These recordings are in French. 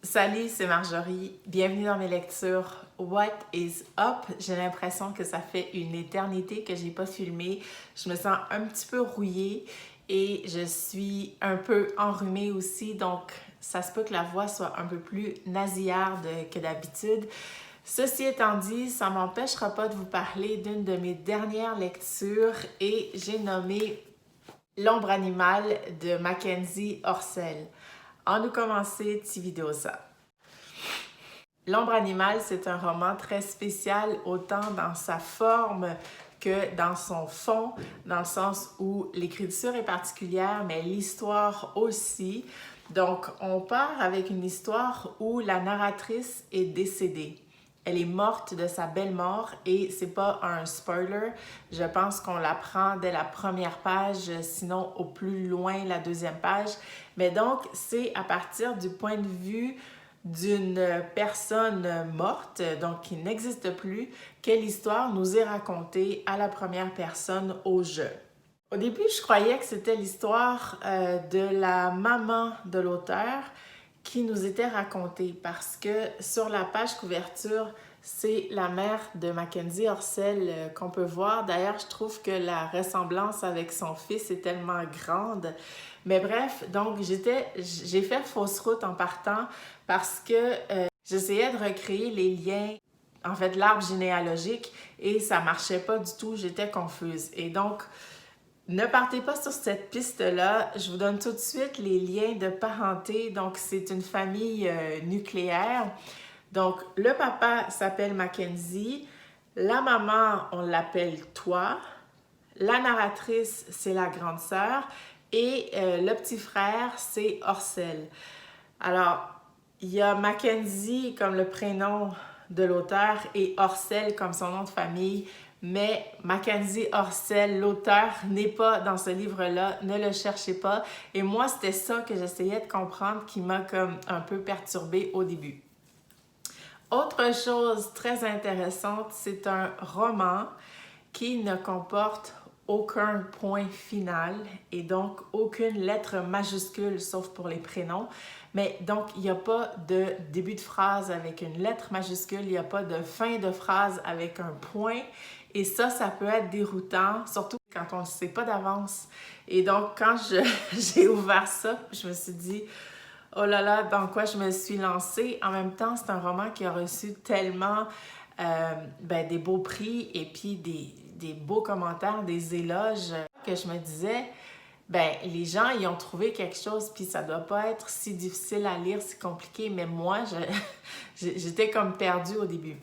Salut, c'est Marjorie. Bienvenue dans mes lectures What is Up? J'ai l'impression que ça fait une éternité que j'ai pas filmé. Je me sens un petit peu rouillée et je suis un peu enrhumée aussi, donc ça se peut que la voix soit un peu plus nasillarde que d'habitude. Ceci étant dit, ça m'empêchera pas de vous parler d'une de mes dernières lectures et j'ai nommé L'ombre animale de Mackenzie Orsel. En nous commencer, Tividosa. L'ombre animale, c'est un roman très spécial, autant dans sa forme que dans son fond, dans le sens où l'écriture est particulière, mais l'histoire aussi. Donc, on part avec une histoire où la narratrice est décédée. Elle est morte de sa belle mort et c'est pas un spoiler. Je pense qu'on l'apprend dès la première page, sinon au plus loin la deuxième page. Mais donc, c'est à partir du point de vue d'une personne morte, donc qui n'existe plus, que l'histoire nous est racontée à la première personne au jeu. Au début, je croyais que c'était l'histoire de la maman de l'auteur qui nous était racontée parce que sur la page couverture, c'est la mère de Mackenzie Orsel qu'on peut voir. D'ailleurs, je trouve que la ressemblance avec son fils est tellement grande. Mais bref, donc j'ai fait fausse route en partant parce que j'essayais de recréer les liens, en fait l'arbre généalogique, et ça marchait pas du tout, j'étais confuse. Et donc, ne partez pas sur cette piste-là. Je vous donne tout de suite les liens de parenté. Donc, c'est une famille nucléaire. Donc, le papa s'appelle Mackenzie. La maman, on l'appelle Toi. La narratrice, c'est la grande sœur. Et le petit frère, c'est Orsel. Alors, il y a Mackenzie comme le prénom de l'auteur et Orsel comme son nom de famille. Mais Mackenzie Orsel, l'auteur, n'est pas dans ce livre-là, ne le cherchez pas. Et moi, c'était ça que j'essayais de comprendre qui m'a comme un peu perturbée au début. Autre chose très intéressante, c'est un roman qui ne comporte aucun point final et donc aucune lettre majuscule sauf pour les prénoms. Mais donc, il n'y a pas de début de phrase avec une lettre majuscule, il n'y a pas de fin de phrase avec un point. Et ça peut être déroutant, surtout quand on ne le sait pas d'avance. Et donc, quand j'ai ouvert ça, je me suis dit, oh là là, dans quoi je me suis lancée. En même temps, c'est un roman qui a reçu tellement des beaux prix et puis des beaux commentaires, des éloges, que je me disais, les gens y ont trouvé quelque chose, puis ça doit pas être si difficile à lire, si compliqué, mais moi, j'étais comme perdue au début.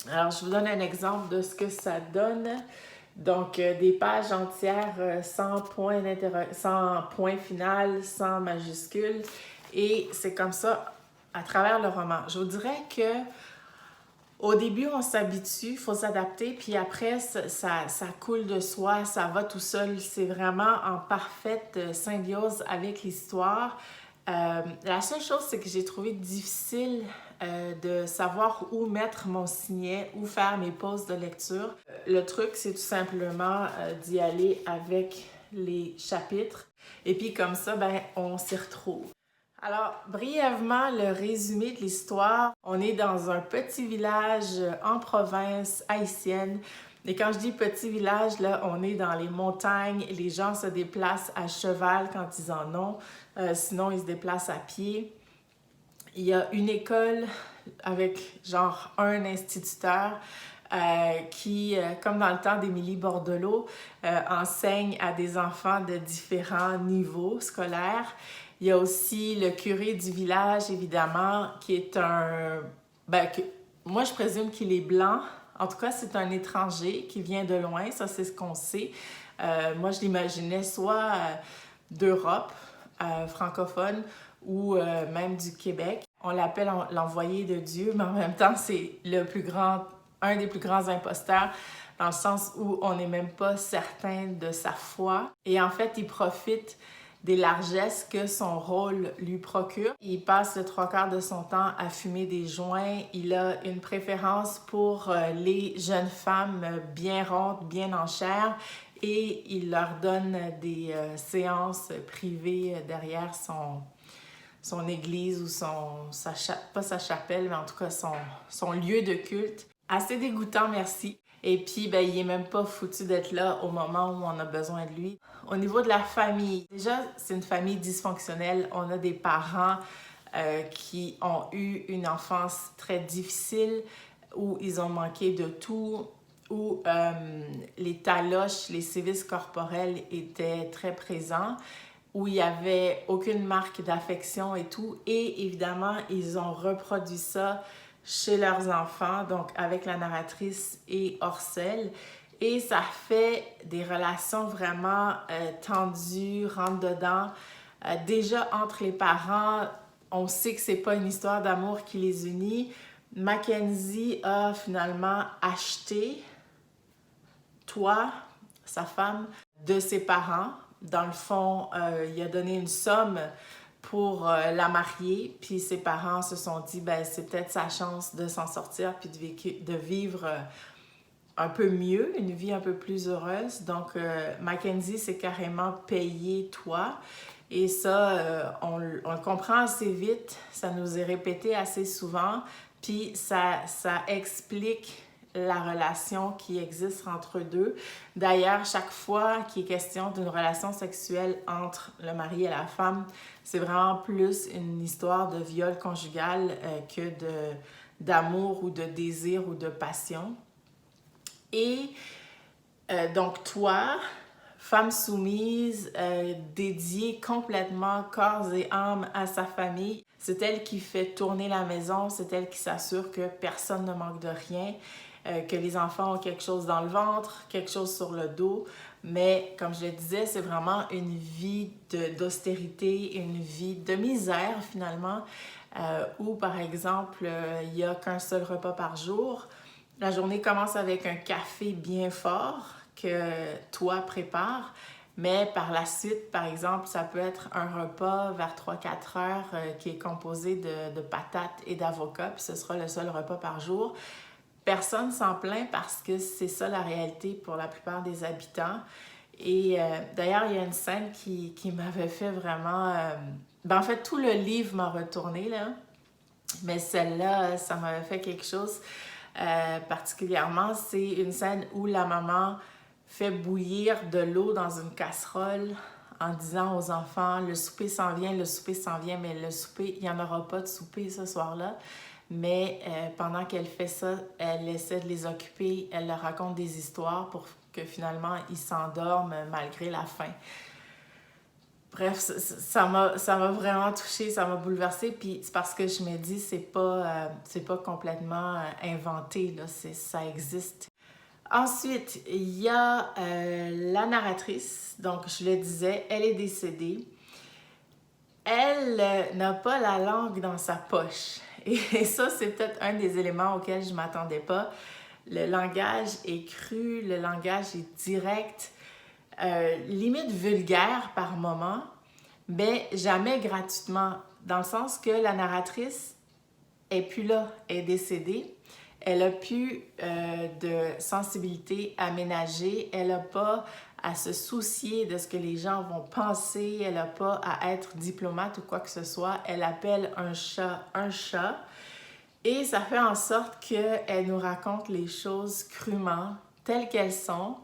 Alors, je vous donne un exemple de ce que ça donne. Donc, des pages entières sans point final, sans majuscule. Et c'est comme ça à travers le roman. Je vous dirais que au début, on s'habitue, il faut s'adapter, puis après, ça coule de soi, ça va tout seul. C'est vraiment en parfaite symbiose avec l'histoire. La seule chose, c'est que j'ai trouvé difficile de savoir où mettre mon signet, où faire mes pauses de lecture. Le truc, c'est tout simplement d'y aller avec les chapitres. Et puis comme ça, on s'y retrouve. Alors, brièvement, le résumé de l'histoire. On est dans un petit village en province haïtienne. Et quand je dis petit village, là, on est dans les montagnes. Les gens se déplacent à cheval quand ils en ont. Sinon, ils se déplacent à pied. Il y a une école avec genre un instituteur qui, comme dans le temps d'Émilie Bordelot, enseigne à des enfants de différents niveaux scolaires. Il y a aussi le curé du village, évidemment, qui est moi, je présume qu'il est blanc. En tout cas, c'est un étranger qui vient de loin, ça, c'est ce qu'on sait. Moi, je l'imaginais soit d'Europe, francophone, ou même du Québec. On l'appelle l'envoyé de Dieu, mais en même temps, c'est un des plus grands imposteurs, dans le sens où on n'est même pas certain de sa foi. Et en fait, il profite des largesses que son rôle lui procure. Il passe le 3/4 de son temps à fumer des joints. Il a une préférence pour les jeunes femmes bien rondes, bien en chair, et il leur donne des séances privées derrière son église ou pas sa chapelle, mais en tout cas son lieu de culte. Assez dégoûtant, merci. Et puis, ben, il est même pas foutu d'être là au moment où on a besoin de lui. Au niveau de la famille, déjà, c'est une famille dysfonctionnelle. On a des parents qui ont eu une enfance très difficile, où ils ont manqué de tout, où les taloches, les sévices corporels étaient très présents, où il n'y avait aucune marque d'affection et tout. Et évidemment, ils ont reproduit ça chez leurs enfants, donc avec la narratrice et Orcel. Et ça fait des relations vraiment tendues, rentre-dedans. Déjà, entre les parents, on sait que c'est pas une histoire d'amour qui les unit. Mackenzie a finalement acheté toi, sa femme, de ses parents. Dans le fond, il a donné une somme pour la marier, puis ses parents se sont dit, ben c'est peut-être sa chance de s'en sortir, puis de vivre un peu mieux, une vie un peu plus heureuse. Donc, Mackenzie s'est carrément payé toi. Et ça, on le comprend assez vite, ça nous est répété assez souvent, puis ça explique la relation qui existe entre eux deux. D'ailleurs, chaque fois qu'il est question d'une relation sexuelle entre le mari et la femme, c'est vraiment plus une histoire de viol conjugal que d'amour ou de désir ou de passion. Et donc toi, femme soumise, dédiée complètement corps et âme à sa famille, c'est elle qui fait tourner la maison, c'est elle qui s'assure que personne ne manque de rien, que les enfants ont quelque chose dans le ventre, quelque chose sur le dos. Mais comme je le disais, c'est vraiment une vie d'austérité, une vie de misère finalement, où par exemple, il n'y a qu'un seul repas par jour. La journée commence avec un café bien fort que toi prépares, mais par la suite, par exemple, ça peut être un repas vers 3-4 heures qui est composé de patates et d'avocats, puis ce sera le seul repas par jour. Personne s'en plaint parce que c'est ça la réalité pour la plupart des habitants. Et d'ailleurs, il y a une scène qui m'avait fait vraiment... en fait, tout le livre m'a retourné, là. Mais celle-là, ça m'avait fait quelque chose particulièrement. C'est une scène où la maman fait bouillir de l'eau dans une casserole en disant aux enfants, le souper s'en vient, mais le souper, il n'y en aura pas de souper ce soir-là. Mais pendant qu'elle fait ça, elle essaie de les occuper, elle leur raconte des histoires pour que finalement ils s'endorment malgré la faim. Bref, ça m'a vraiment touchée, ça m'a bouleversée, puis c'est parce que je me dis, c'est pas complètement inventé, là, ça existe. Ensuite, il y a la narratrice, donc je le disais, elle est décédée. Elle n'a pas la langue dans sa poche. Et ça, c'est peut-être un des éléments auxquels je ne m'attendais pas. Le langage est cru, le langage est direct, limite vulgaire par moment, mais jamais gratuitement, dans le sens que la narratrice est plus là, est décédée. Elle a plus de sensibilité aménagée, elle n'a pas à se soucier de ce que les gens vont penser, elle n'a pas à être diplomate ou quoi que ce soit. Elle appelle un chat et ça fait en sorte qu'elle nous raconte les choses crûment, telles qu'elles sont.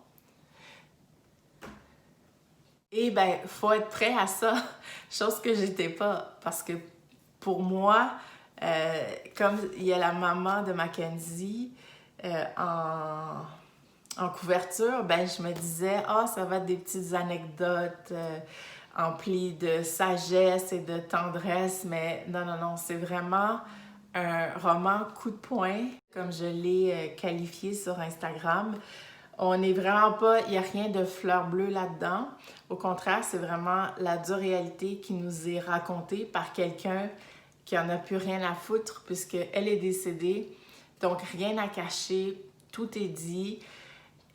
Et ben, il faut être prêt à ça, chose que j'étais pas, parce que pour moi, comme il y a la maman de Mackenzie en couverture, ben je me disais, ça va être des petites anecdotes emplies de sagesse et de tendresse, mais non, c'est vraiment un roman coup de poing, comme je l'ai qualifié sur Instagram. On n'est vraiment pas, il n'y a rien de fleur bleue là-dedans. Au contraire, c'est vraiment la dure réalité qui nous est racontée par quelqu'un qui en a plus rien à foutre puisqu'elle est décédée. Donc, rien à cacher, tout est dit.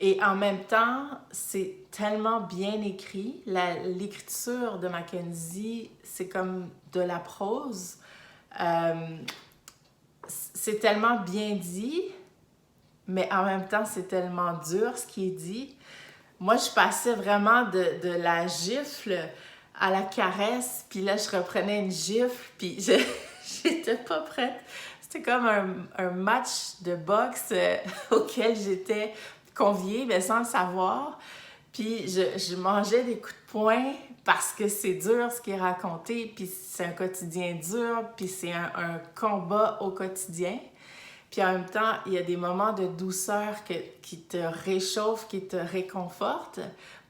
Et en même temps, c'est tellement bien écrit. L'écriture de Mackenzie, c'est comme de la prose. C'est tellement bien dit, mais en même temps, c'est tellement dur ce qui est dit. Moi, je passais vraiment de la gifle à la caresse, puis là, je reprenais une gifle, puis j'étais pas prête. C'était comme un match de boxe auquel j'étais conviée, mais sans le savoir. Puis je mangeais des coups de poing parce que c'est dur ce qui est raconté, puis c'est un quotidien dur, puis c'est un combat au quotidien. Puis en même temps, il y a des moments de douceur qui te réchauffent, qui te réconfortent.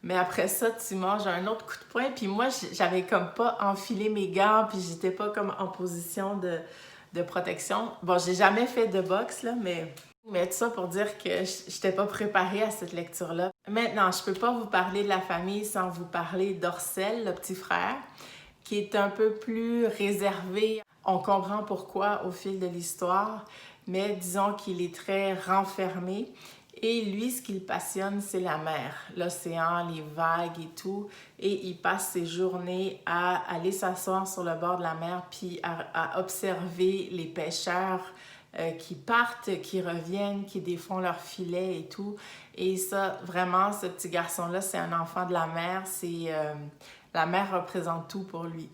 Mais après ça, tu manges un autre coup de poing. Puis moi, j'avais comme pas enfilé mes gants, puis j'étais pas comme en position de protection. Bon, j'ai jamais fait de boxe, là, mais tout ça pour dire que j'étais pas préparée à cette lecture-là. Maintenant, je peux pas vous parler de la famille sans vous parler d'Orcel, le petit frère, qui est un peu plus réservé. On comprend pourquoi au fil de l'histoire, mais disons qu'il est très renfermé. Et lui, ce qui le passionne, c'est la mer, l'océan, les vagues et tout. Et il passe ses journées à aller s'asseoir sur le bord de la mer, puis à observer les pêcheurs qui partent, qui reviennent, qui défont leurs filets et tout. Et ça, vraiment, ce petit garçon-là, c'est un enfant de la mer. La mer représente tout pour lui.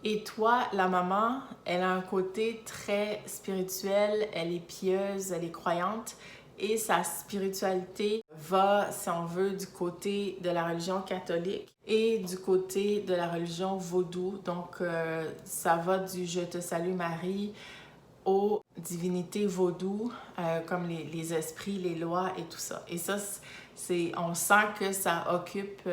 Et toi, la maman, elle a un côté très spirituel, elle est pieuse, elle est croyante. Et sa spiritualité va, si on veut, du côté de la religion catholique et du côté de la religion vaudou. Donc, ça va du Je te salue Marie aux divinités vaudou, comme les esprits, les lois et tout ça. Et ça, on sent que ça occupe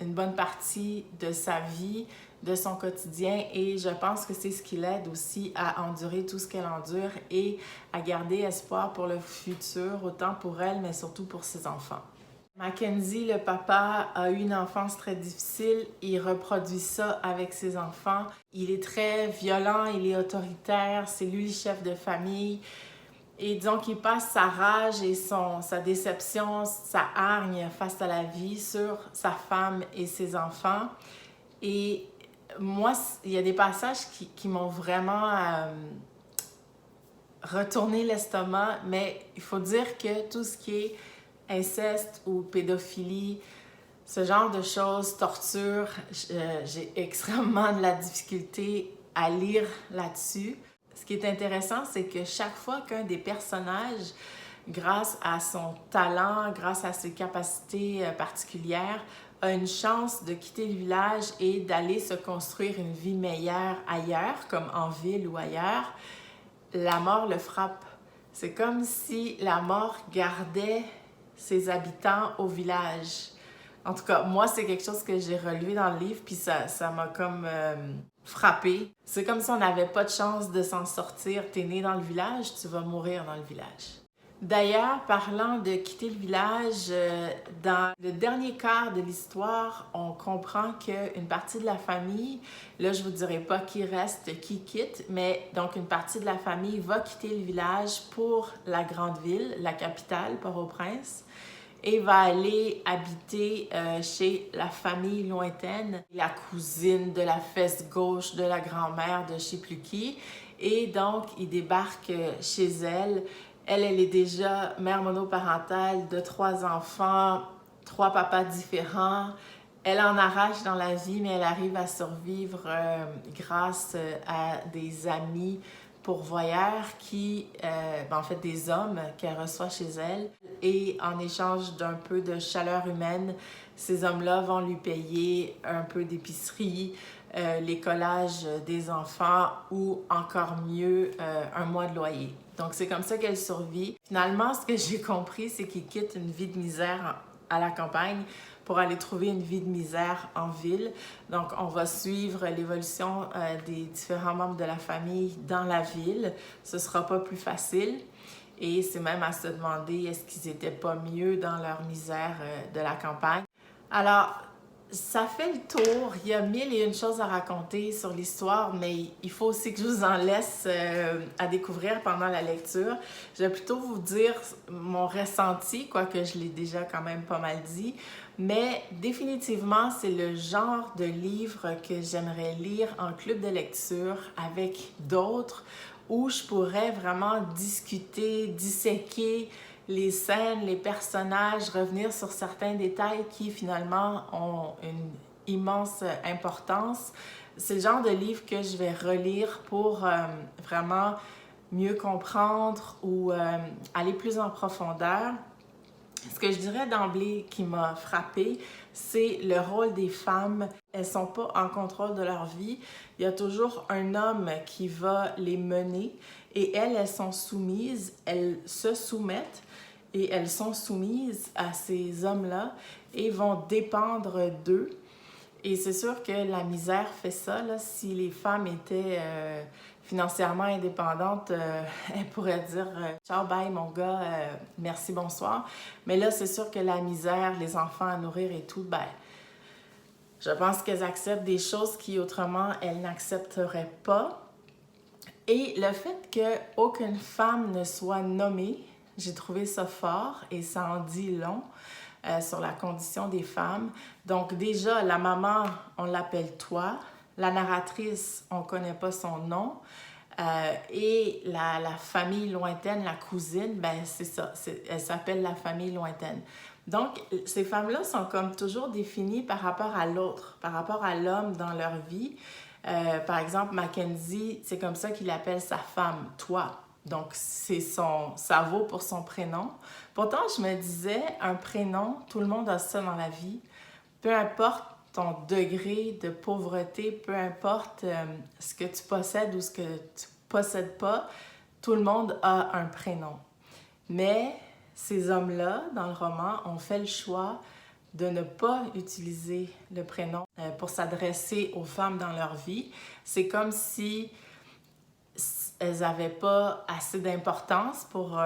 une bonne partie de sa vie, de son quotidien, et je pense que c'est ce qui l'aide aussi à endurer tout ce qu'elle endure et à garder espoir pour le futur, autant pour elle, mais surtout pour ses enfants. Mackenzie, le papa, a eu une enfance très difficile. Il reproduit ça avec ses enfants. Il est très violent, il est autoritaire, c'est lui le chef de famille. Et disons qu'il passe sa rage et sa déception, sa hargne face à la vie sur sa femme et ses enfants. Et moi, il y a des passages qui m'ont vraiment retourné l'estomac, mais il faut dire que tout ce qui est inceste ou pédophilie, ce genre de choses, torture, j'ai extrêmement de la difficulté à lire là-dessus. Ce qui est intéressant, c'est que chaque fois qu'un des personnages, grâce à son talent, grâce à ses capacités particulières, a une chance de quitter le village et d'aller se construire une vie meilleure ailleurs, comme en ville ou ailleurs, la mort le frappe. C'est comme si la mort gardait ses habitants au village. En tout cas, moi, c'est quelque chose que j'ai relevé dans le livre, puis ça m'a comme frappée. C'est comme si on n'avait pas de chance de s'en sortir. T'es né dans le village, tu vas mourir dans le village. D'ailleurs, parlant de quitter le village, dans le dernier quart de l'histoire, on comprend qu'une partie de la famille, là je vous dirai pas qui reste, qui quitte, mais donc une partie de la famille va quitter le village pour la grande ville, la capitale, Port-au-Prince, et va aller habiter chez la famille lointaine, la cousine de la fesse gauche de la grand-mère de je sais plus qui, et donc il débarque chez elle. Elle est déjà mère monoparentale de 3 enfants, 3 papas différents. Elle en arrache dans la vie, mais elle arrive à survivre grâce à des amis pourvoyeurs en fait des hommes qu'elle reçoit chez elle. Et en échange d'un peu de chaleur humaine, ces hommes-là vont lui payer un peu d'épicerie, les collages des enfants ou encore mieux, un mois de loyer. Donc c'est comme ça qu'elle survit. Finalement, ce que j'ai compris, c'est qu'il quitte une vie de misère à la campagne pour aller trouver une vie de misère en ville. Donc on va suivre l'évolution des différents membres de la famille dans la ville. Ce sera pas plus facile. Et c'est même à se demander est-ce qu'ils étaient pas mieux dans leur misère de la campagne. Alors, ça fait le tour. Il y a 1001 choses à raconter sur l'histoire, mais il faut aussi que je vous en laisse à découvrir pendant la lecture. Je vais plutôt vous dire mon ressenti, quoique je l'ai déjà quand même pas mal dit, mais définitivement, c'est le genre de livre que j'aimerais lire en club de lecture avec d'autres où je pourrais vraiment discuter, disséquer les scènes, les personnages, revenir sur certains détails qui finalement ont immense importance. C'est le genre de livre que je vais relire pour vraiment mieux comprendre ou aller plus en profondeur. Ce que je dirais d'emblée qui m'a frappée, c'est le rôle des femmes. Elles ne sont pas en contrôle de leur vie. Il y a toujours un homme qui va les mener et elles sont soumises, elles se soumettent et elles sont soumises à ces hommes-là et vont dépendre d'eux. Et c'est sûr que la misère fait ça, là. Si les femmes étaient financièrement indépendantes, elles pourraient dire ciao, bye mon gars, merci, bonsoir. Mais là, c'est sûr que la misère, les enfants à nourrir et tout, ben, je pense qu'elles acceptent des choses qui autrement elles n'accepteraient pas. Et le fait qu'aucune femme ne soit nommée, j'ai trouvé ça fort et ça en dit long. Sur la condition des femmes. Donc déjà, la maman, on l'appelle toi. La narratrice, on ne connaît pas son nom. Et la famille lointaine, la cousine, ben c'est ça, elle s'appelle la famille lointaine. Donc, ces femmes-là sont comme toujours définies par rapport à l'autre, par rapport à l'homme dans leur vie. Par exemple, Mackenzie, c'est comme ça qu'il appelle sa femme, toi. Donc, ça vaut pour son prénom. Pourtant, je me disais, un prénom, tout le monde a ça dans la vie. Peu importe ton degré de pauvreté, peu importe ce que tu possèdes ou ce que tu possèdes pas, tout le monde a un prénom. Mais ces hommes-là, dans le roman, ont fait le choix de ne pas utiliser le prénom pour s'adresser aux femmes dans leur vie. C'est comme si elles n'avaient pas assez d'importance pour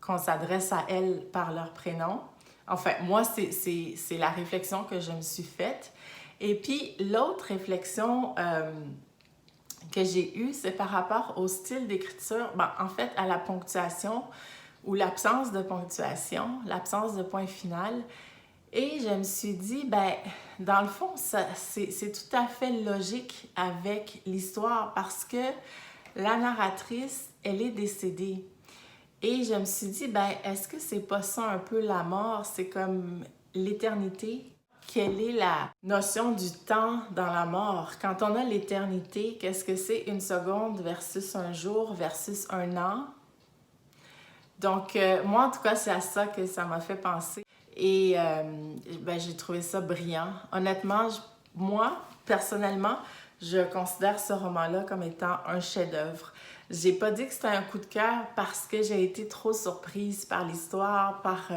qu'on s'adresse à elles par leur prénom. Enfin, moi, c'est la réflexion que je me suis faite. Et puis, l'autre réflexion que j'ai eue, c'est par rapport au style d'écriture, ben, en fait, à la ponctuation ou l'absence de ponctuation, l'absence de point final. Et je me suis dit, ben, dans le fond, c'est tout à fait logique avec l'histoire parce que la narratrice, elle est décédée. Et je me suis dit, ben, est-ce que c'est pas ça un peu la mort? C'est comme l'éternité. Quelle est la notion du temps dans la mort? Quand on a l'éternité, qu'est-ce que c'est une seconde versus un jour versus un an? Donc, moi, en tout cas, c'est à ça que ça m'a fait penser. Et ben, j'ai trouvé ça brillant. Honnêtement, moi, personnellement, je considère ce roman-là comme étant un chef-d'œuvre. J'ai pas dit que c'était un coup de cœur parce que j'ai été trop surprise par l'histoire, par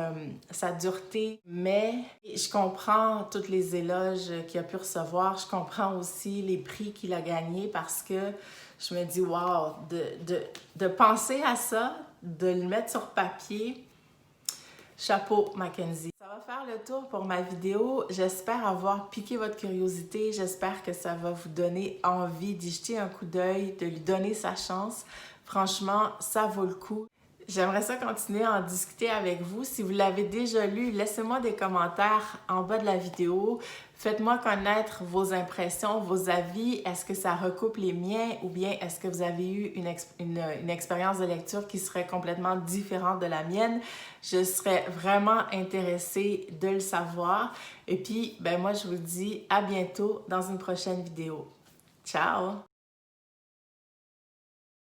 sa dureté, mais je comprends tous les éloges qu'il a pu recevoir. Je comprends aussi les prix qu'il a gagnés parce que je me dis, wow, de penser à ça, de le mettre sur papier, chapeau, Mackenzie. Ça va faire le tour pour ma vidéo. J'espère avoir piqué votre curiosité. J'espère que ça va vous donner envie d'y jeter un coup d'œil, de lui donner sa chance. Franchement, ça vaut le coup. J'aimerais ça continuer à en discuter avec vous. Si vous l'avez déjà lu, laissez-moi des commentaires en bas de la vidéo. Faites-moi connaître vos impressions, vos avis. Est-ce que ça recoupe les miens ou bien est-ce que vous avez eu une expérience de lecture qui serait complètement différente de la mienne? Je serais vraiment intéressée de le savoir. Et puis, ben moi, je vous dis à bientôt dans une prochaine vidéo. Ciao!